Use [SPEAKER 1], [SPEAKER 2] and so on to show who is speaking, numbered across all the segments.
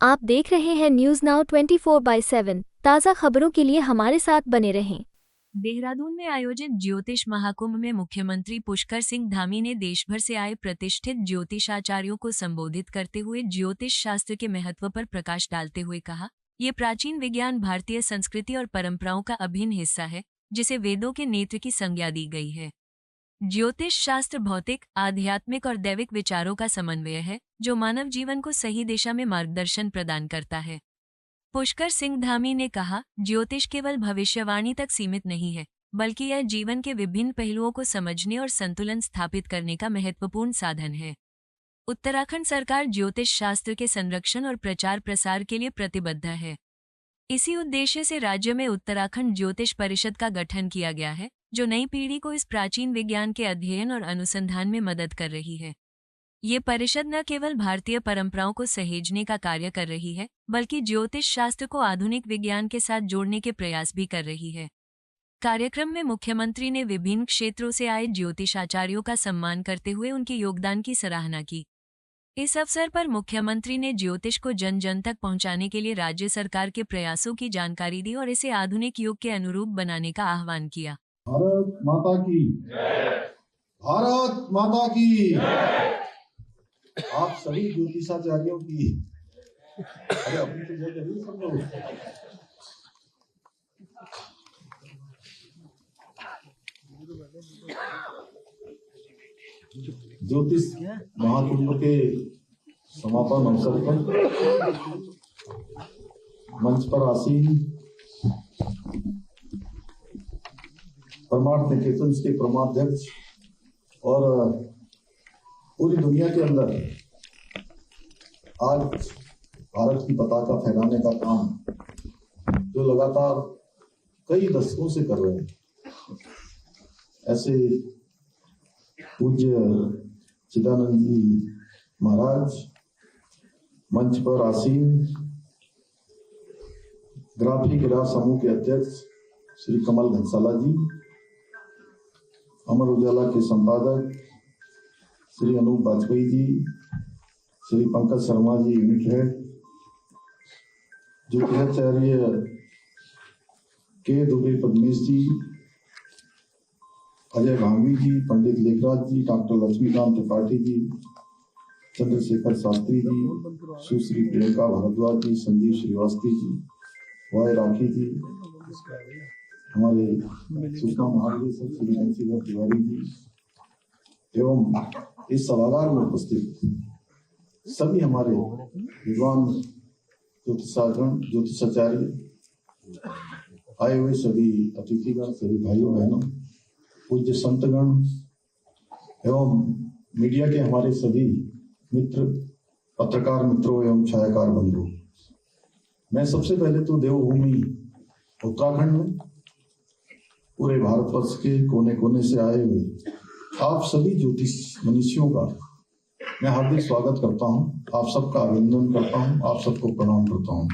[SPEAKER 1] आप देख रहे हैं न्यूज नाउ 24/7 ताज़ा खबरों के लिए हमारे साथ बने रहें।
[SPEAKER 2] देहरादून में आयोजित ज्योतिष महाकुंभ में मुख्यमंत्री पुष्कर सिंह धामी ने देश भर से आए प्रतिष्ठित ज्योतिषाचार्यों को संबोधित करते हुए ज्योतिष शास्त्र के महत्व पर प्रकाश डालते हुए कहा, ये प्राचीन विज्ञान भारतीय संस्कृति और परंपराओं का अभिन्न हिस्सा है, जिसे वेदों के नेत्र की संज्ञा दी गई है। ज्योतिष शास्त्र भौतिक, आध्यात्मिक और दैविक विचारों का समन्वय है, जो मानव जीवन को सही दिशा में मार्गदर्शन प्रदान करता है। पुष्कर सिंह धामी ने कहा, ज्योतिष केवल भविष्यवाणी तक सीमित नहीं है, बल्कि यह जीवन के विभिन्न पहलुओं को समझने और संतुलन स्थापित करने का महत्वपूर्ण साधन है। उत्तराखंड सरकार ज्योतिष शास्त्र के संरक्षण और प्रचार प्रसार के लिए प्रतिबद्ध है। इसी उद्देश्य से राज्य में उत्तराखंड ज्योतिष परिषद का गठन किया गया है, जो नई पीढ़ी को इस प्राचीन विज्ञान के अध्ययन और अनुसंधान में मदद कर रही है। ये परिषद न केवल भारतीय परंपराओं को सहेजने का कार्य कर रही है, बल्कि ज्योतिष शास्त्र को आधुनिक विज्ञान के साथ जोड़ने के प्रयास भी कर रही है। कार्यक्रम में मुख्यमंत्री ने विभिन्न क्षेत्रों से आए ज्योतिषाचार्यों का सम्मान करते हुए उनके योगदान की सराहना की। इस अवसर पर मुख्यमंत्री ने ज्योतिष को जन जन तक पहुंचाने के लिए राज्य सरकार के प्रयासों की जानकारी दी और इसे आधुनिक युग के अनुरूप बनाने का आह्वान किया।
[SPEAKER 3] भारत माता की जय। भारत माता की जय। आप सभी ज्योतिषाचार्यों की अरे अपनी तो जय जरूर समझो। ज्योतिष महाकुंभ के समापन अवसर पर मंच पर आसीन परमार्थ निकेतन के परमाध्यक्ष और पूरी दुनिया के अंदर आज भारत की पताका फहराने का काम जो लगातार कई दशकों से कर रहे हैं, ऐसे पूज्य चिदानंद जी महाराज, मंच पर आसीन ग्राफिक विराट समूह के अध्यक्ष श्री कमल घनसाला जी, अमर उजाला के संपादक श्री अनूप वाजपेयी जी, श्री पंकज शर्मा जी यूनिट हेड, ज्योतिषाचार्य के दुबे पद्मेश जी, अजय भांगवी जी, पंडित लेखराज जी, डॉक्टर लक्ष्मीकांत त्रिपाठी जी, चंद्रशेखर शास्त्री जी, सुश्री प्रियंका भारद्वाज जी, संजीव श्रीवास्तव जी, वाय राखी जी, हमारे सूचना महानिदेशक श्री बंशीधर तिवारी जी एवं इस सभागार में उपस्थित सभी हमारे विद्वान ज्योतिषाचार्य, आए हुए सभी अतिथिगण, सभी भाइयों बहनों, पूज्य संतगण एवं मीडिया के हमारे सभी मित्र, पत्रकार मित्रों एवं छायाकार बंधु, मैं सबसे पहले तो देवभूमि उत्तराखंड में पूरे भारतवर्ष के कोने कोने से आए हुए आप सभी ज्योतिष मनीषियों का मैं हार्दिक स्वागत करता हूं। आप सबका अभिनंदन करता हूं, आप सबको प्रणाम करता हूं।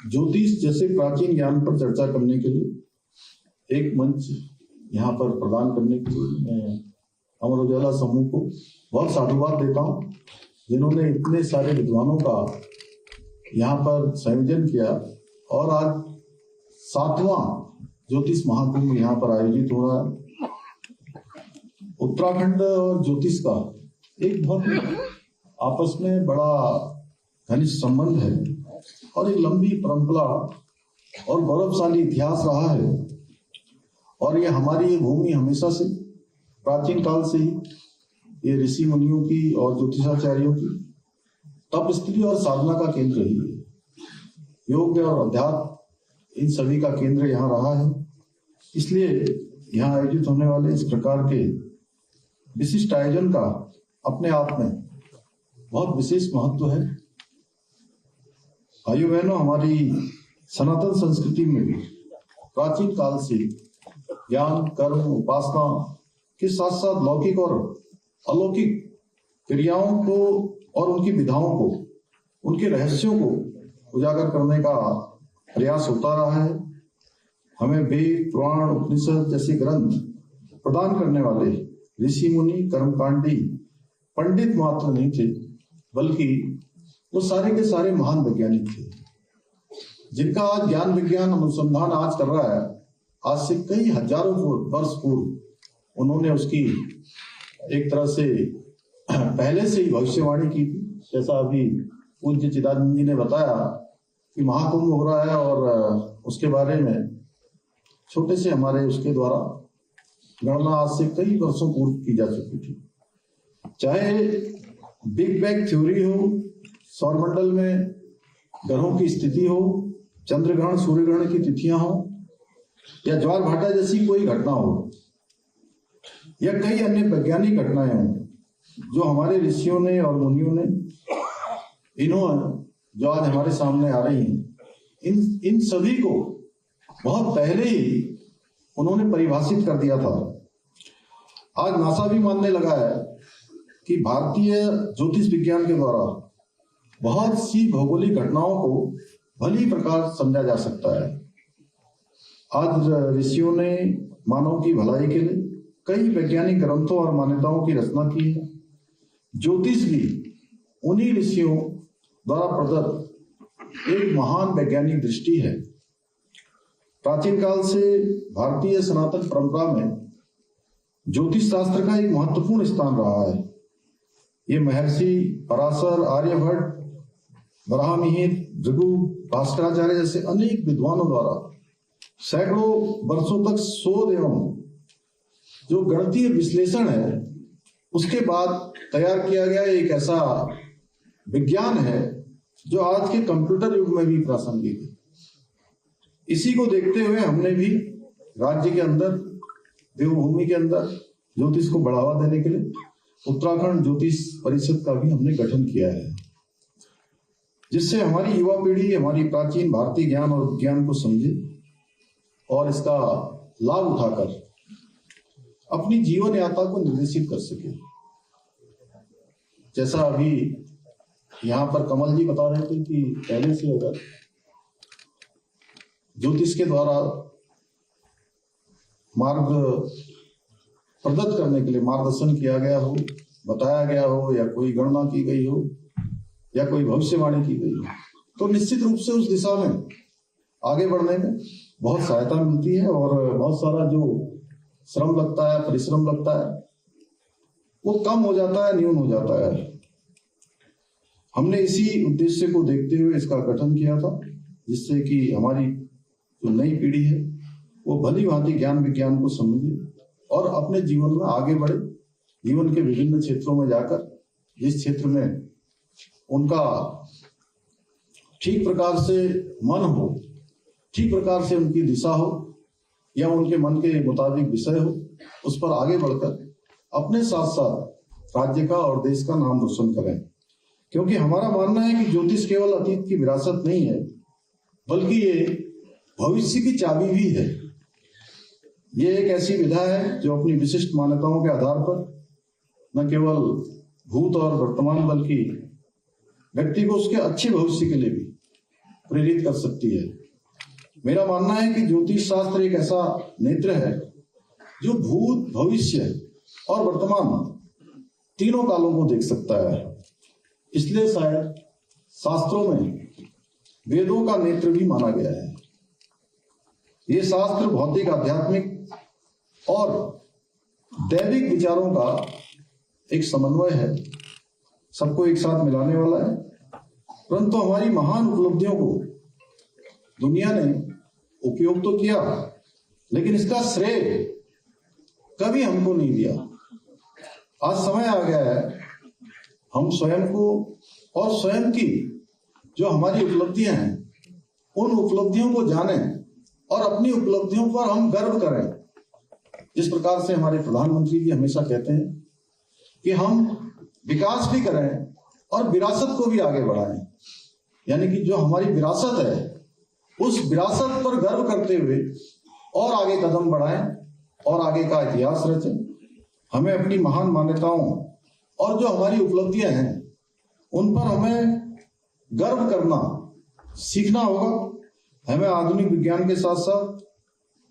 [SPEAKER 3] ज्योतिष जैसे प्राचीन ज्ञान पर चर्चा करने के लिए एक मंच यहाँ पर प्रदान करने के लिए मैं अमर उजाला समूह को बहुत साधुवाद देता हूँ, जिन्होंने इतने सारे विद्वानों का यहाँ पर संयोजन किया और आज 7वां ज्योतिष महाकुंभ यहाँ पर आयोजित हो रहा है। उत्तराखंड और ज्योतिष का एक बहुत आपस में बड़ा घनिष्ठ संबंध है और एक लंबी परंपरा और गौरवशाली इतिहास रहा है। और ये हमारी ये भूमि हमेशा से प्राचीन काल से ही ये ऋषि मुनियों की और ज्योतिषाचार्यों की तप स्त्री और साधना का केंद्र रही है। योग और अध्यात्म इन सभी का केंद्र यहाँ रहा है। इसलिए यहाँ आयोजित होने वाले इस प्रकार के विशिष्ट आयोजन का अपने आप में बहुत विशेष महत्व है। भाइयों बहनों, हमारी सनातन संस्कृति में भी प्राचीन काल से ज्ञान, कर्म, उपासना के साथ साथ लौकिक और अलौकिक क्रियाओं को और उनकी विधाओं को, उनके रहस्यों को उजागर करने का प्रयास होता रहा है। हमें वेद, पुराण, उपनिषद जैसे ग्रंथ प्रदान करने वाले ऋषि मुनि, कर्मकांडी पंडित मात्र नहीं थे, बल्कि वो सारे के सारे महान वैज्ञानिक थे, जिनका आज ज्ञान विज्ञान अनुसंधान आज कर रहा है। आज से कई हजारों वर्ष पूर्व उन्होंने उसकी एक तरह से पहले से ही भविष्यवाणी की थी। जैसा अभी पूज्य चिदानंद जी ने बताया कि महाकुंभ हो रहा है और उसके बारे में छोटे से हमारे उसके द्वारा गणना आज से कई वर्षों पूर्व की जा चुकी थी। चाहे बिग बैंग थ्योरी हो, सौरमंडल में ग्रहों की स्थिति हो, चंद्र ग्रहण सूर्य ग्रहण की तिथियां हो, या ज्वार भाटा जैसी कोई घटना हो, या कई अन्य वैज्ञानिक घटनाएं हों जो हमारे ऋषियों ने और मुनियों ने इन्होंने जो आज हमारे सामने आ रही हैं, इन सभी को बहुत पहले ही उन्होंने परिभाषित कर दिया था। आज नासा भी मानने लगा है कि भारतीय ज्योतिष विज्ञान के द्वारा बहुत सी भौगोलिक घटनाओं को भली प्रकार समझा जा सकता है। आज ऋषियों ने मानव की भलाई के लिए कई वैज्ञानिक ग्रंथों और मान्यताओं की रचना की है। ज्योतिष भी उन्हीं ऋषियों द्वारा प्रदत्त एक महान वैज्ञानिक दृष्टि है। प्राचीन काल से भारतीय सनातन परंपरा में ज्योतिष शास्त्र का एक महत्वपूर्ण स्थान रहा है। ये महर्षि पराशर, आर्यभट्ट, वराहमिहिर, भृगु, भास्कराचार्य जैसे अनेक विद्वानों द्वारा सैकड़ों वर्षों तक शोध एवं जो गणितीय विश्लेषण है उसके बाद तैयार किया गया एक ऐसा विज्ञान है जो आज के कंप्यूटर युग में भी प्रासंगिक है। इसी को देखते हुए हमने भी राज्य के अंदर, देवभूमि के अंदर ज्योतिष को बढ़ावा देने के लिए उत्तराखंड ज्योतिष परिषद का भी हमने गठन किया है, जिससे हमारी युवा पीढ़ी हमारी प्राचीन भारतीय ज्ञान और विज्ञान को समझे और इसका लाभ उठाकर अपनी जीवन यात्रा को निर्देशित कर सके। जैसा अभी यहाँ पर कमल जी बता रहे थे कि पहले से अगर ज्योतिष के द्वारा मार्ग प्रदत्त करने के लिए मार्गदर्शन किया गया हो, बताया गया हो, या कोई गणना की गई हो, या कोई भविष्यवाणी की गई हो, तो निश्चित रूप से उस दिशा में आगे बढ़ने में बहुत सहायता मिलती है और बहुत सारा जो श्रम लगता है, परिश्रम लगता है, वो कम हो जाता है, न्यून हो जाता है। हमने इसी उद्देश्य को देखते हुए इसका गठन किया था, जिससे कि हमारी जो नई पीढ़ी है वो भली भांति ज्ञान विज्ञान को समझे और अपने जीवन में आगे बढ़े। जीवन के विभिन्न क्षेत्रों में जाकर जिस क्षेत्र में उनका ठीक प्रकार से मन हो, ठीक प्रकार से उनकी दिशा हो, या उनके मन के मुताबिक विषय हो, उस पर आगे बढ़कर अपने साथ साथ राज्य का और देश का नाम रोशन करें। क्योंकि हमारा मानना है कि ज्योतिष केवल अतीत की विरासत नहीं है, बल्कि ये भविष्य की चाबी भी है। ये एक ऐसी विधा है जो अपनी विशिष्ट मान्यताओं के आधार पर न केवल भूत और वर्तमान बल्कि व्यक्ति को उसके अच्छे भविष्य के लिए भी प्रेरित कर सकती है। मेरा मानना है कि ज्योतिष शास्त्र एक ऐसा नेत्र है जो भूत, भविष्य और वर्तमान तीनों कालों को देख सकता है। इसलिए शायद शास्त्रों में वेदों का नेत्र भी माना गया है। ये शास्त्र भौतिक, आध्यात्मिक और दैविक विचारों का एक समन्वय है, सबको एक साथ मिलाने वाला है। परंतु हमारी महान उपलब्धियों को दुनिया ने उपयोग तो किया, लेकिन इसका श्रेय कभी हमको नहीं दिया। आज समय आ गया है हम स्वयं को और स्वयं की जो हमारी उपलब्धियां हैं उन उपलब्धियों को जानें और अपनी उपलब्धियों पर हम गर्व करें। जिस प्रकार से हमारे प्रधानमंत्री जी हमेशा कहते हैं कि हम विकास भी करें और विरासत को भी आगे बढ़ाएं, यानी कि जो हमारी विरासत है उस विरासत पर गर्व करते हुए और आगे कदम बढ़ाएं और आगे का इतिहास रचें। हमें अपनी महान मान्यताओं और जो हमारी उपलब्धियां हैं उन पर हमें गर्व करना सीखना होगा। हमें आधुनिक विज्ञान के साथ साथ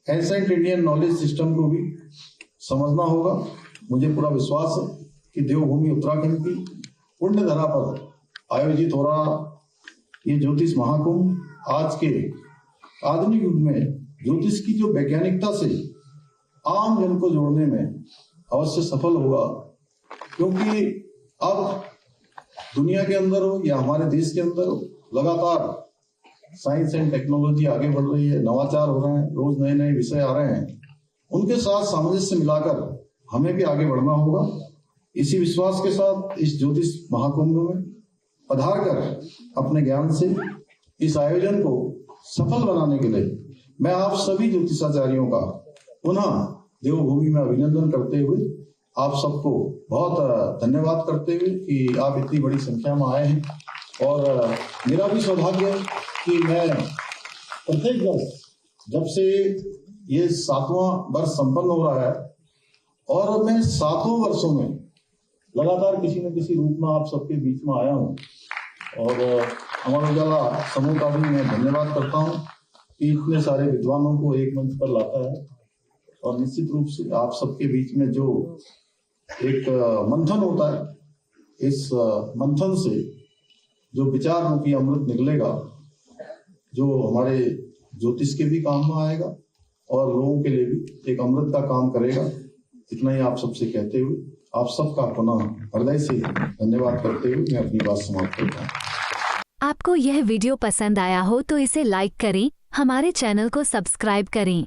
[SPEAKER 3] एंसेंट इंडियन नॉलेज सिस्टम को भी समझना होगा। मुझे पूरा विश्वास है कि देवभूमि उत्तराखंड की पुण्य धरा पर आयोजित हो रहा ये ज्योतिष महाकुंभ आज के आधुनिक युग में ज्योतिष की जो वैज्ञानिकता से आम जन को जोड़ने में अवश्य सफल होगा, क्योंकि अब दुनिया के अंदर हो या हमारे देश के अंदर हो, लगातार साइंस एंड टेक्नोलॉजी आगे बढ़ रही है, नवाचार हो रहे हैं, रोज नए नए विषय आ रहे हैं। उनके साथ सामंजस्य मिलाकर हमें भी आगे बढ़ना होगा। इसी विश्वास के साथ इस ज्योतिष महाकुंभ में पधार कर अपने ज्ञान से इस आयोजन को सफल बनाने के लिए मैं आप सभी ज्योतिषाचार्यों का पुनः देवभूमि में अभिनंदन करते हुए आप सबको बहुत धन्यवाद करते हुए कि आप इतनी बड़ी संख्या में आए हैं। और मेरा भी सौभाग्य है कि मैं प्रत्येक वर्ष जब से ये 7वां वर्ष संपन्न हो रहा है और मैं 7 वर्षों में लगातार किसी न किसी रूप में आप सबके बीच में आया हूँ। और अमर उजाला समूह का भी मैं धन्यवाद करता हूँ कि इतने सारे विद्वानों को एक मंच पर लाता है। और निश्चित रूप से आप सबके बीच में जो एक मंथन होता है, इस मंथन से जो विचार रूपी अमृत निकलेगा, जो हमारे ज्योतिष के भी काम में आएगा और लोगों के लिए भी एक अमृत का काम करेगा। इतना ही आप सबसे कहते हुए आप सबका पुनः हृदय से धन्यवाद करते हुए मैं अपनी बात समाप्त करता हूँ।
[SPEAKER 1] आपको यह वीडियो पसंद आया हो तो इसे लाइक करें, हमारे चैनल को सब्सक्राइब करें।